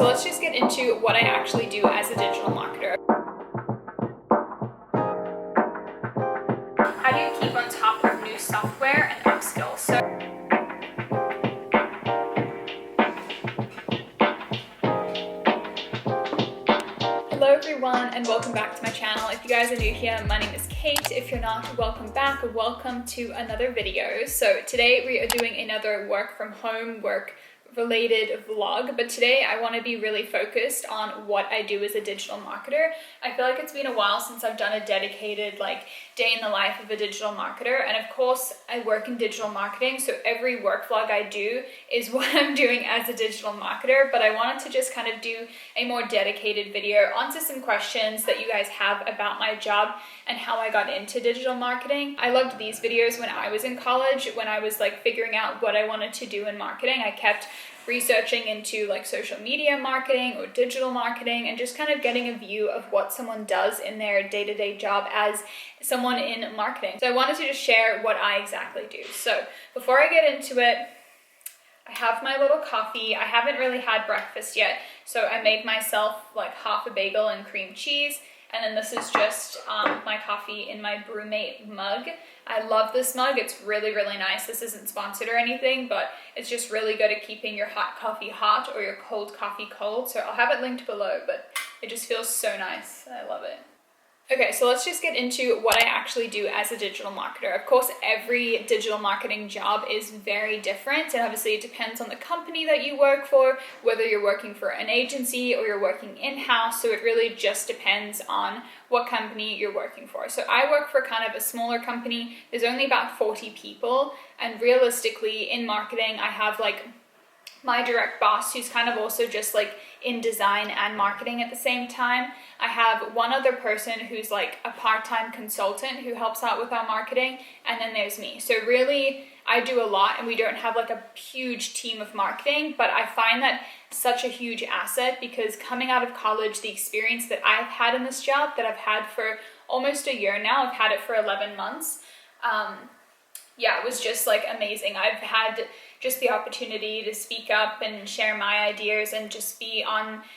So let's just get into what I actually do as a digital marketer. How do you keep on top of new software and upskills? Hello everyone and welcome back to my channel. If you guys are new here, my name is Kate. If you're not, welcome back. Welcome to another video. So today we are doing another work from home, work related vlog, but today I want to be really focused on what I do as a digital marketer. I feel like it's been a while since I've done a dedicated day in the life of a digital marketer, and of course I work in digital marketing, so every work vlog I do is what I'm doing as a digital marketer, but I wanted to just kind of do a more dedicated video, answer some questions that you guys have about my job and how I got into digital marketing. I loved these videos when I was in college, when I was figuring out what I wanted to do in marketing. I kept researching into social media marketing or digital marketing and just kind of getting a view of what someone does in their day-to-day job as someone in marketing. So I wanted to just share what I exactly do. So before I get into it, I have my little coffee. I haven't really had breakfast yet, so I made myself half a bagel and cream cheese. And then this is just my coffee in my BrewMate mug. I love this mug. It's really, really nice. This isn't sponsored or anything, but it's just really good at keeping your hot coffee hot or your cold coffee cold. So I'll have it linked below, but it just feels so nice. I love it. Okay, so let's just get into what I actually do as a digital marketer. Of course, every digital marketing job is very different, and obviously it depends on the company that you work for, whether you're working for an agency or you're working in-house, so it really just depends on what company you're working for. So I work for kind of a smaller company. There's only about 40 people, and realistically in marketing, I have my direct boss, who's kind of also just in design and marketing at the same time. I have one other person who's a part-time consultant who helps out with our marketing, and then there's me. So really, I do a lot, and we don't have a huge team of marketing, but I find that such a huge asset because coming out of college, the experience that I've had in this job that I've had for almost a year now, I've had it for 11 months. It was just amazing. I've had just the opportunity to speak up and share my ideas and just be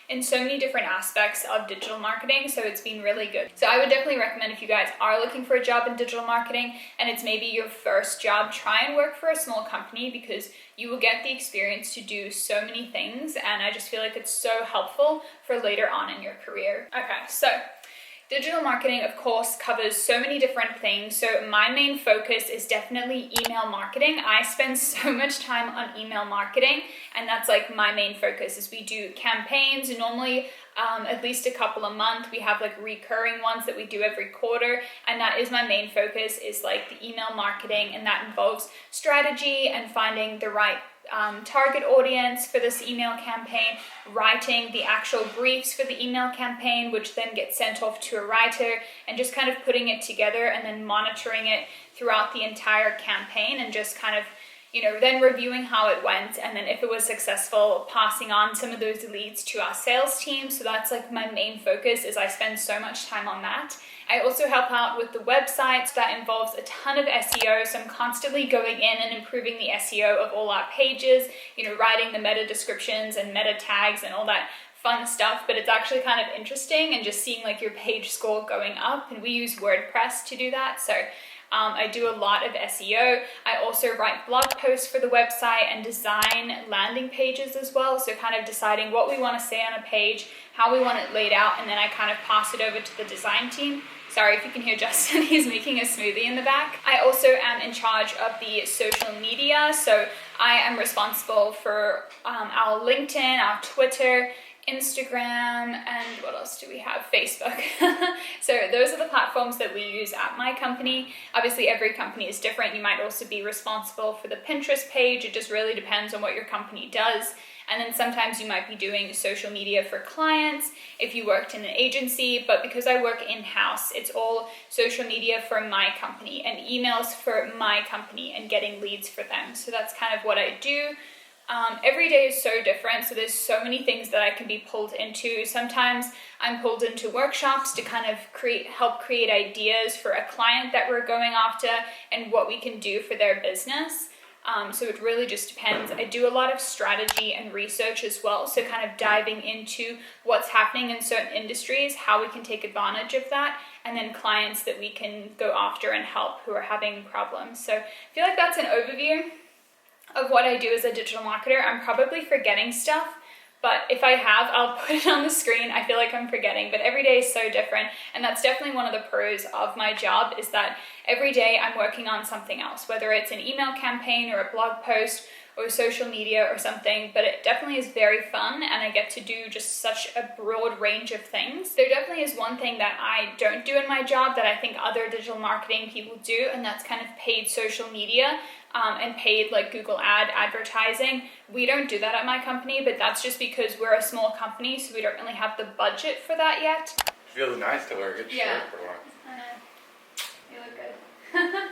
in so many different aspects of digital marketing, so it's been really good. So I would definitely recommend, if you guys are looking for a job in digital marketing and it's maybe your first job, try and work for a small company because you will get the experience to do so many things, and I just feel like it's so helpful for later on in your career. Okay, so digital marketing, of course, covers so many different things. So my main focus is definitely email marketing. I spend so much time on email marketing, and that's my main focus. Is we do campaigns, normally at least a couple a month. We have recurring ones that we do every quarter, and that is my main focus, is the email marketing, and that involves strategy and finding the right target audience for this email campaign, writing the actual briefs for the email campaign, which then gets sent off to a writer, and just kind of putting it together and then monitoring it throughout the entire campaign, and just kind of then reviewing how it went, and then if it was successful, passing on some of those leads to our sales team. So that's my main focus, is I spend so much time on that. I also help out with the website. So that involves a ton of SEO, so I'm constantly going in and improving the SEO of all our pages, writing the meta descriptions and meta tags and all that fun stuff, but it's actually kind of interesting and just seeing your page score going up, and we use WordPress to do that. So I do a lot of SEO. I also write blog posts for the website and design landing pages as well. So kind of deciding what we want to say on a page, how we want it laid out, and then I kind of pass it over to the design team. Sorry if you can hear Justin, he's making a smoothie in the back. I also am in charge of the social media. So I am responsible for our LinkedIn, our Twitter, Instagram, and what else do we have? Facebook. So those are the platforms that we use at my company. Obviously, every company is different. You might also be responsible for the Pinterest page. It just really depends on what your company does. And then sometimes you might be doing social media for clients if you worked in an agency, but because I work in-house, it's all social media for my company and emails for my company and getting leads for them. So that's kind of what I do. Every day is so different, so there's so many things that I can be pulled into. Sometimes I'm pulled into workshops to kind of help create ideas for a client that we're going after and what we can do for their business. So it really just depends. I do a lot of strategy and research as well, so kind of diving into what's happening in certain industries, how we can take advantage of that, and then clients that we can go after and help who are having problems. So I feel like that's an overview of what I do as a digital marketer. I'm probably forgetting stuff, but if I have, I'll put it on the screen. I feel like I'm forgetting, but every day is so different. And that's definitely one of the pros of my job, is that every day I'm working on something else, whether it's an email campaign or a blog post or social media or something, but it definitely is very fun, and I get to do just such a broad range of things. There definitely is one thing that I don't do in my job that I think other digital marketing people do, and that's kind of paid social media and paid like Google advertising. We don't do that at my company, but that's just because we're a small company, so we don't really have the budget for that yet. It feels nice to wear a good shirt for once. I know. You look good.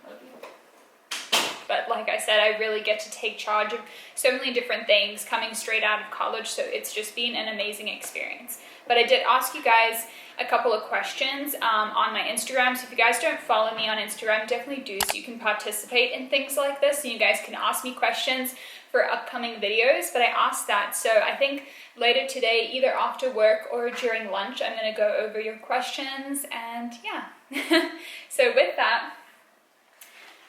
Love you. But like I said, I really get to take charge of so many different things coming straight out of college, so it's just been an amazing experience. But I did ask you guys a couple of questions on my Instagram, so if you guys don't follow me on Instagram, definitely do, so you can participate in things like this, and you guys can ask me questions for upcoming videos. But I asked that, so I think later today, either after work or during lunch, I'm going to go over your questions, and yeah. So with that,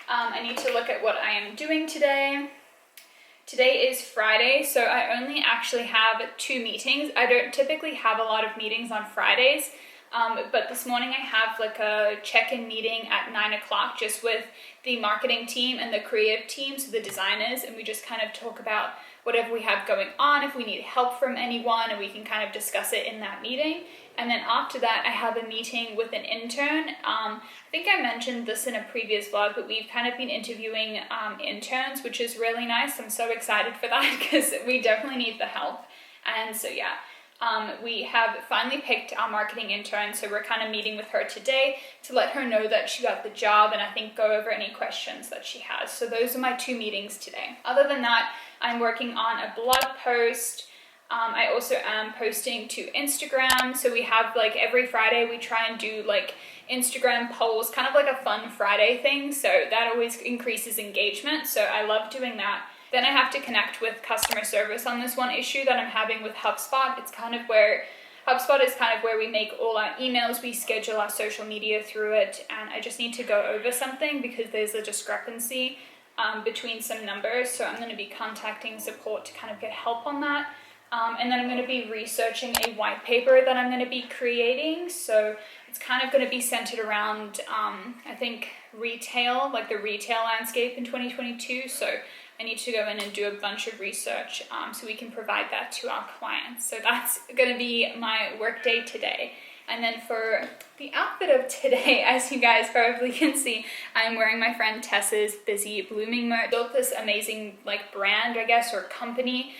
I need to look at what I am doing today. Today is Friday, so I only actually have 2 meetings. I don't typically have a lot of meetings on Fridays, but this morning I have like a check-in meeting at 9 o'clock just with the marketing team and the creative team, so the designers, and we just kind of talk about whatever we have going on, if we need help from anyone, and we can kind of discuss it in that meeting. And then after that, I have a meeting with an intern. I think I mentioned this in a previous vlog, but we've kind of been interviewing interns, which is really nice. I'm so excited for that because we definitely need the help. And so yeah, we have finally picked our marketing intern, so we're kind of meeting with her today to let her know that she got the job, and I think go over any questions that she has. So those are my 2 meetings today. Other than that, I'm working on a blog post. I also am posting to Instagram, so we have like every Friday we try and do like Instagram polls, kind of like a fun Friday thing, so that always increases engagement, so I love doing that. Then I have to connect with customer service on this one issue that I'm having with HubSpot. HubSpot is kind of where we make all our emails, we schedule our social media through it, and I just need to go over something because there's a discrepancy between some numbers, so I'm going to be contacting support to kind of get help on that. And then I'm going to be researching a white paper that I'm going to be creating, so it's kind of going to be centered around, I think, retail, like the retail landscape in 2022, so I need to go in and do a bunch of research so we can provide that to our clients. So that's going to be my work day today. And then for the outfit of today, as you guys probably can see, I'm wearing my friend Tessa's Busy Blooming merch. Built this amazing like brand, I guess, or company,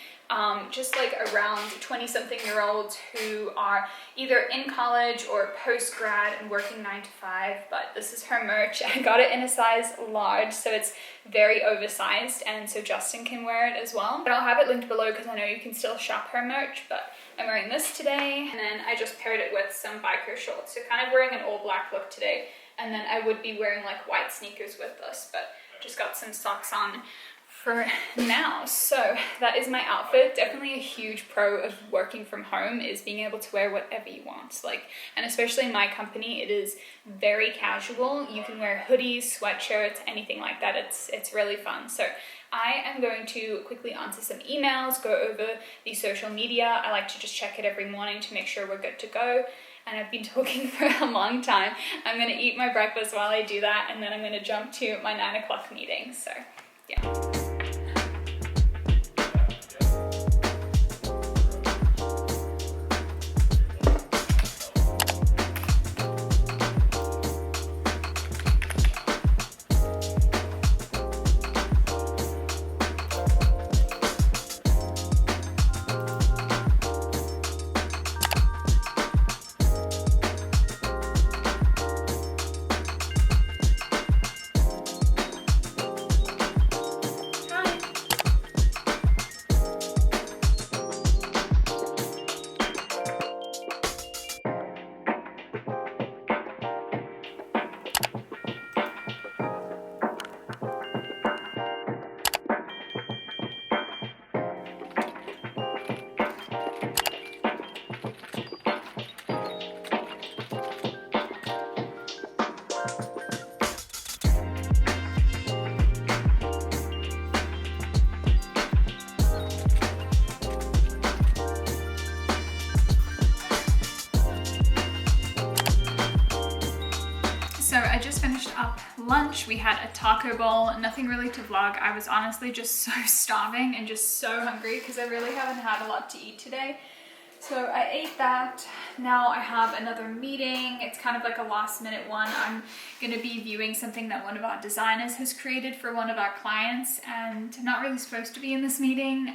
just like around 20-something-year-olds who are either in college or post-grad and working 9 to 5, but this is her merch. I got it in a size large, so it's very oversized, and so Justin can wear it as well. But I'll have it linked below because I know you can still shop her merch, but I'm wearing this today, and then I just paired it with some biker shorts, so kind of wearing an all-black look today, and then I would be wearing like white sneakers with this, but just got some socks on for now. So that is my outfit. Definitely a huge pro of working from home is being able to wear whatever you want, like, and especially in my company, it is very casual. You can wear hoodies, sweatshirts, anything like that. It's really fun. So I am going to quickly answer some emails, go over the social media. I like to just check it every morning to make sure we're good to go. And I've been talking for a long time. I'm going to eat my breakfast while I do that, and then I'm going to jump to my 9 o'clock meeting. So yeah. lunch. We had a taco bowl, nothing really to vlog. I was honestly just so starving and just so hungry because I really haven't had a lot to eat today. So I ate that. Now I have another meeting. It's kind of like a last minute one. I'm going to be viewing something that one of our designers has created for one of our clients, and I'm not really supposed to be in this meeting.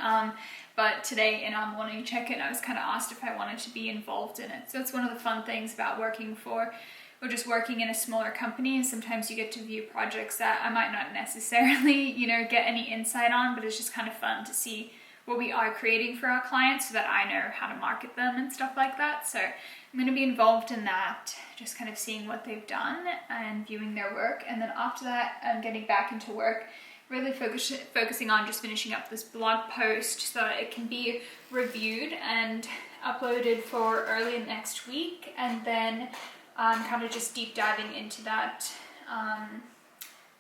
But today in our morning check-in, I was kind of asked if I wanted to be involved in it. So that's one of the fun things about working for, or just working in a smaller company, and sometimes you get to view projects that I might not necessarily, get any insight on, but it's just kind of fun to see what we are creating for our clients so that I know how to market them and stuff like that. So I'm going to be involved in that, just kind of seeing what they've done and viewing their work. And then after that, I'm getting back into work, really focusing on just finishing up this blog post so that it can be reviewed and uploaded for early next week. And then kind of just deep diving into that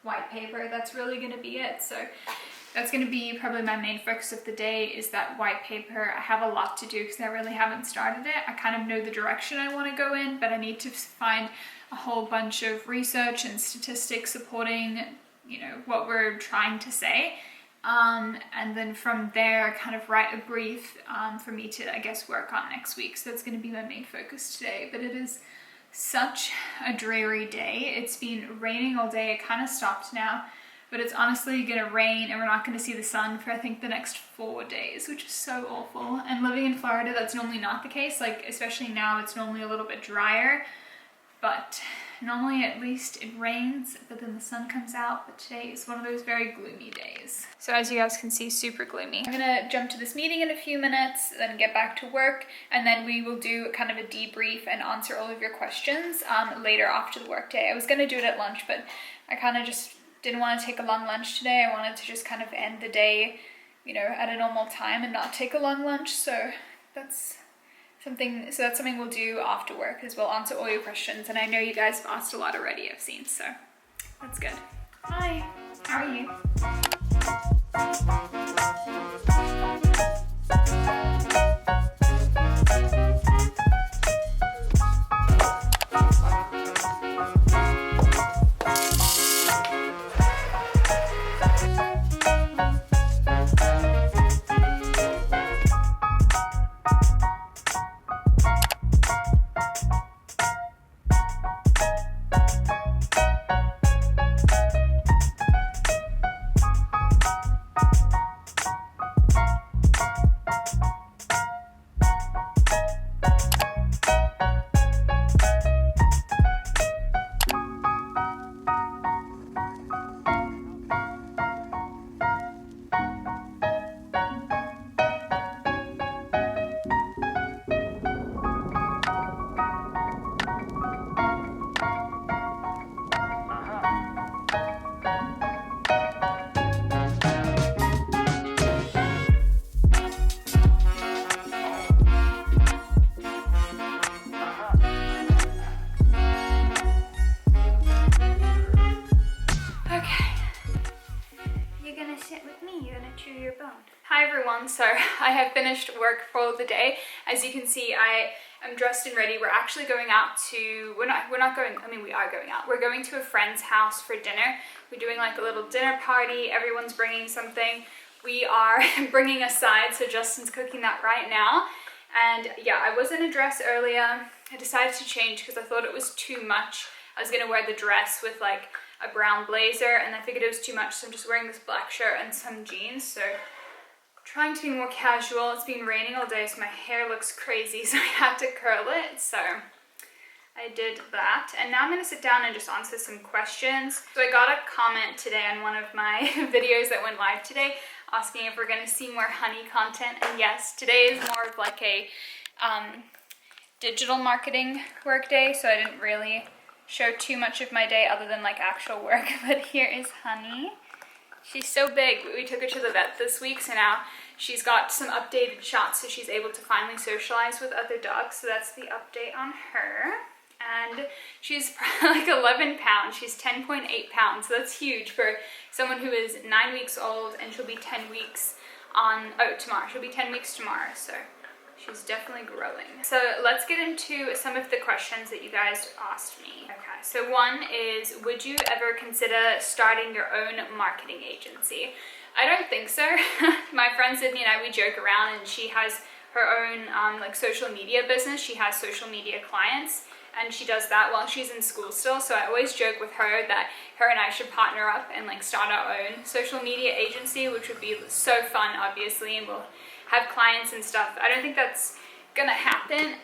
white paper. That's really going to be it. So that's going to be probably my main focus of the day, is that white paper. I have a lot to do because I really haven't started it. I kind of know the direction I want to go in, but I need to find a whole bunch of research and statistics supporting, what we're trying to say. And then from there, kind of write a brief for me to, I guess, work on next week. So that's going to be my main focus today. But it is such a dreary day. It's been raining all day. It kind of stopped now, but it's honestly gonna rain and we're not gonna see the sun for I think the next 4 days, which is so awful. And living in Florida, that's normally not the case. Like, especially now, it's normally a little bit drier, but normally at least it rains, but then the sun comes out. But today is one of those very gloomy days. So as you guys can see, super gloomy. I'm gonna jump to this meeting in a few minutes, then get back to work, and then we will do kind of a debrief and answer all of your questions later after the work day. I was gonna do it at lunch, but I kind of just didn't want to take a long lunch today. I wanted to just kind of end the day, at a normal time and not take a long lunch. So that's something we'll do after work, is we'll answer all your questions. And I know you guys have asked a lot already, I've seen, so that's good. Hi, how are you? Hi everyone, so I have finished work for the day. As you can see, I am dressed and ready. We're actually going out to, we are going out. We're going to a friend's house for dinner. We're doing like a little dinner party. Everyone's bringing something. We are bringing a side, so Justin's cooking that right now. And yeah, I was in a dress earlier. I decided to change because I thought it was too much. I was gonna wear the dress with like a brown blazer, and I figured it was too much, so I'm just wearing this black shirt and some jeans. So trying to be more casual. It's been raining all day, so my hair looks crazy, so I had to curl it. So I did that, and now I'm gonna sit down and just answer some questions. So I got a comment today on one of my videos that went live today, asking if we're gonna see more honey content, and yes, today is more of like a digital marketing work day, so I didn't really show too much of my day other than like actual work. But here is Honey. She's so big. We took her to the vet this week, so now she's got some updated shots, so she's able to finally socialize with other dogs. So that's the update on her. And she's like 11 pounds. She's 10.8 pounds, so that's huge for someone who is 9 weeks old, and she'll be 10 weeks on, tomorrow. She'll be 10 weeks tomorrow, so She's definitely growing. So let's get into some of the questions that you guys asked me. Okay, so one is, would you ever consider starting your own marketing agency? I don't think so. My friend Sydney and I, we joke around, and she has her own like social media business. She has social media clients, and she does that while she's in school still. So I always joke with her that her and I should partner up and like start our own social media agency, which would be so fun, obviously, and we'll have clients and stuff. I don't think that's gonna happen.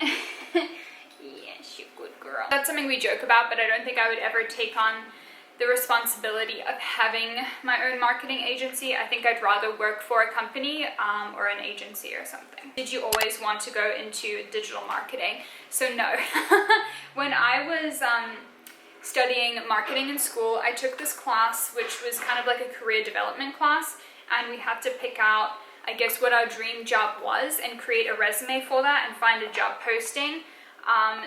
Yes, you good girl. That's something we joke about, but I don't think I would ever take on the responsibility of having my own marketing agency. I think I'd rather work for a company or an agency or something. Did you always want to go into digital marketing? So no. When I was studying marketing in school, I took this class, which was kind of like a career development class, and we had to pick out, I guess, what our dream job was and create a resume for that and find a job posting.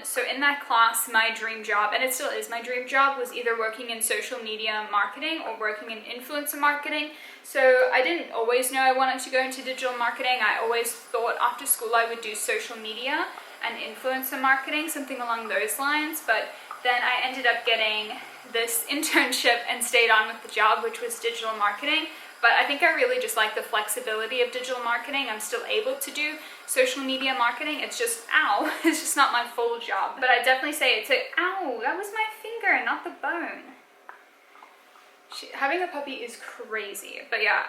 So in that class, my dream job, and it still is my dream job, was either working in social media marketing or working in influencer marketing. So I didn't always know I wanted to go into digital marketing. I always thought after school I would do social media and influencer marketing, something along those lines. But then I ended up getting this internship and stayed on with the job, which was digital marketing. But I think I really just like the flexibility of digital marketing. I'm still able to do social media marketing. It's just, ow, it's just not my full job. But I definitely say it's a, ow, that was my finger, not the bone. Having a puppy is crazy. But yeah,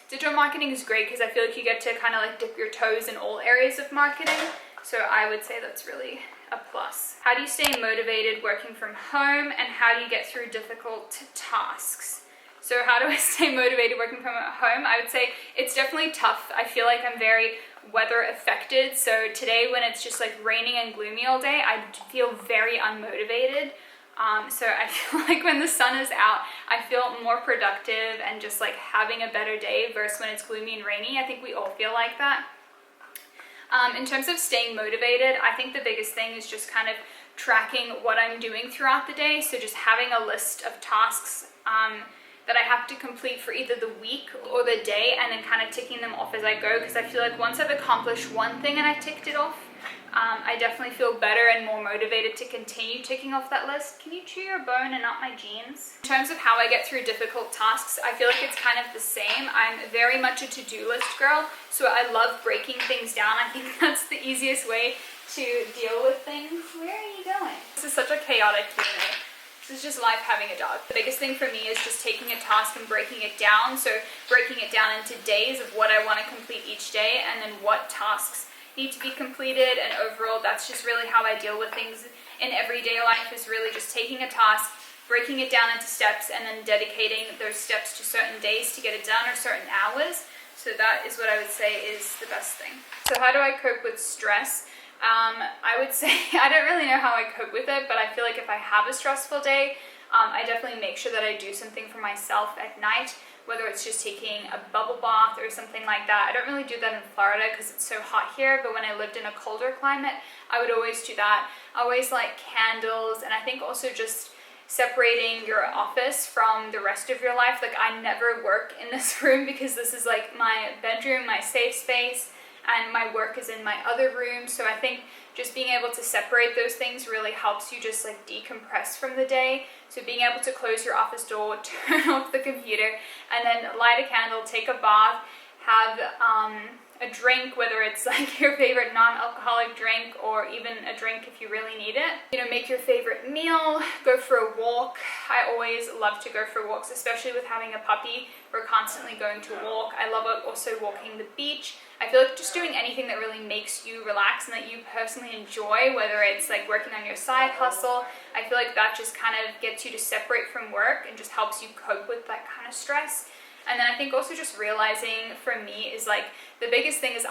digital marketing is great because I feel like you get to kind of like dip your toes in all areas of marketing. So I would say that's really a plus. How do you stay motivated working from home, and how do you get through difficult tasks? So how do I stay motivated working from home? I would say it's definitely tough. I feel like I'm very weather affected. So today, when it's just like raining and gloomy all day, I feel very unmotivated. So I feel like when the sun is out, I feel more productive and just like having a better day versus when it's gloomy and rainy. I think we all feel like that. In terms of staying motivated, I think the biggest thing is just kind of tracking what I'm doing throughout the day. So just having a list of tasks that I have to complete for either the week or the day, and then kind of ticking them off as I go, because I feel like once I've accomplished one thing and I ticked it off, I definitely feel better and more motivated to continue ticking off that list. Can you chew your bone and not my jeans? In terms of how I get through difficult tasks, I feel like it's kind of the same. I'm very much a to-do list girl, so I love breaking things down. I think that's the easiest way to deal with things. Where are you going? This is such a chaotic Q&A. This is just life having a dog. The biggest thing for me is just taking a task and breaking it down. So breaking it down into days of what I want to complete each day, and then what tasks need to be completed. And overall, that's just really how I deal with things in everyday life, is really just taking a task, breaking it down into steps, and then dedicating those steps to certain days to get it done, or certain hours. So that is what I would say is the best thing. So how do I cope with stress? I would say I don't really know how I cope with it, but I feel like if I have a stressful day, I definitely make sure that I do something for myself at night, whether it's just taking a bubble bath or something like that. I don't really do that in Florida because it's so hot here, but when I lived in a colder climate, I would always do that. I always light candles, and I think also just separating your office from the rest of your life. Like, I never work in this room because this is like my bedroom, my safe space, and my work is in my other room. So I think just being able to separate those things really helps you just like decompress from the day. So being able to close your office door, turn off the computer, and then light a candle, take a bath, have a drink, whether it's like your favorite non-alcoholic drink or even a drink if you really need it. You know, make your favorite meal, go for a walk. I always love to go for walks, especially with having a puppy. We're constantly going to walk. I love also walking the beach. I feel like just doing anything that really makes you relax and that you personally enjoy, whether it's like working on your side hustle, I feel like that just kind of gets you to separate from work and just helps you cope with that kind of stress. And then I think also just realizing for me is like the biggest thing is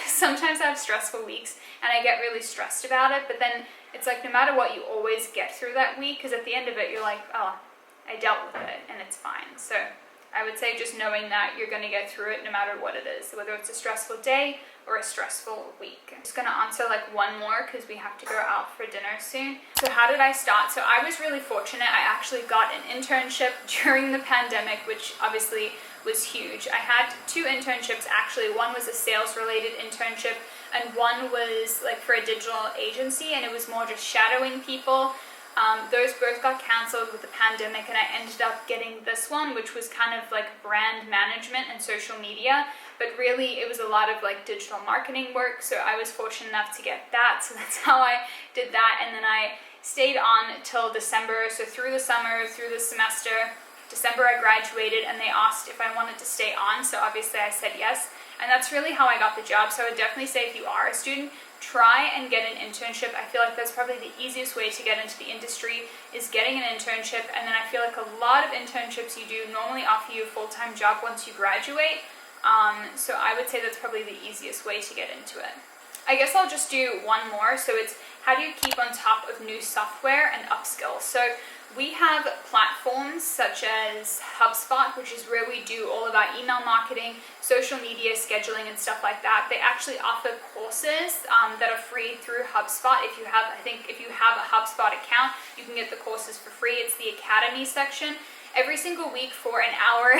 sometimes I have stressful weeks and I get really stressed about it, but then it's like no matter what, you always get through that week, because at the end of it you're like, oh, I dealt with it and it's fine. So I would say just knowing that you're going to get through it no matter what it is, whether it's a stressful day or a stressful week. I'm just going to answer like one more because we have to go out for dinner soon. So how did I start? So I was really fortunate. I actually got an internship during the pandemic, which obviously was huge. I had 2 internships actually. One was a sales related internship and one was like for a digital agency, and it was more just shadowing people. Those both got cancelled with the pandemic, and I ended up getting this one, which was kind of like brand management and social media, but really it was a lot of like digital marketing work, so I was fortunate enough to get that. So that's how I did that, and then I stayed on till December, so through the summer, through the semester. December I graduated, and they asked if I wanted to stay on, so obviously I said yes, and that's really how I got the job. So I would definitely say if you are a student, try and get an internship. I feel like that's probably the easiest way to get into the industry, is getting an internship, and then I feel like a lot of internships you do normally offer you a full-time job once you graduate, so I would say that's probably the easiest way to get into it. I guess I'll just do one more. So it's how do you keep on top of new software and upskill. So we have platforms such as HubSpot, which is where we do all of our email marketing, social media scheduling, and stuff like that. They actually offer courses that are free through HubSpot. If you have a HubSpot account, you can get the courses for free. It's the Academy section. Every single week for an hour,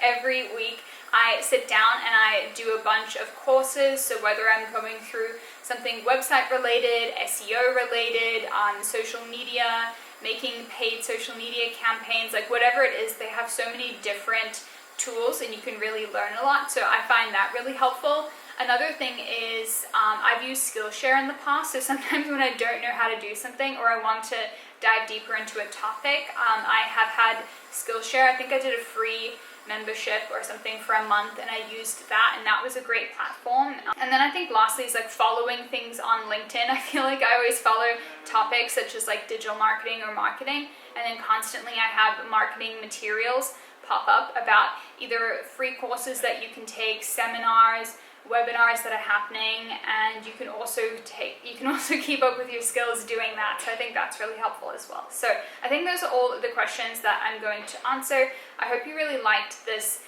every week, I sit down and I do a bunch of courses. So whether I'm going through something website related, SEO related, social media, making paid social media campaigns, like whatever it is, they have so many different tools and you can really learn a lot. So I find that really helpful. Another thing is I've used Skillshare in the past. So sometimes when I don't know how to do something or I want to dive deeper into a topic, I have had Skillshare. I think I did a free membership or something for a month, and I used that, and that was a great platform. And then I think lastly is like following things on LinkedIn. I feel like I always follow topics such as like digital marketing or marketing, and then constantly I have marketing materials pop up about either free courses that you can take, seminars, webinars that are happening, and you can also keep up with your skills doing that. So I think that's really helpful as well. So I think those are all the questions that I'm going to answer. I hope you really liked this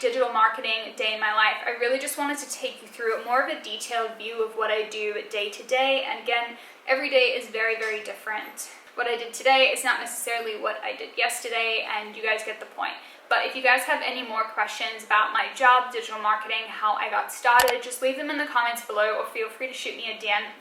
digital marketing day in my life. I really just wanted to take you through more of a detailed view of what I do day to day, and again, every day is very, very different. What I did today is not necessarily what I did yesterday, and you guys get the point. But if you guys have any more questions about my job, digital marketing, how I got started, just leave them in the comments below, or feel free to shoot me a DM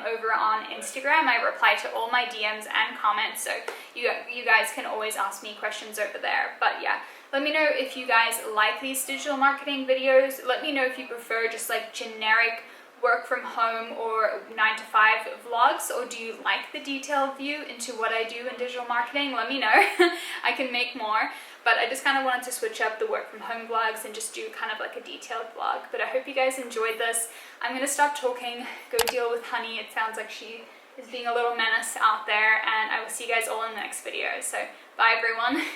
over on Instagram. I reply to all my DMs and comments, so you guys can always ask me questions over there. But yeah, let me know if you guys like these digital marketing videos. Let me know if you prefer just like generic work from home or 9-to-5 vlogs, or do you like the detailed view into what I do in digital marketing? Let me know. I can make more, but I just kind of wanted to switch up the work from home vlogs and just do kind of like a detailed vlog. But I hope you guys enjoyed this. I'm gonna stop talking, go deal with Honey. It sounds like she is being a little menace out there, and I will see you guys all in the next video. So bye everyone.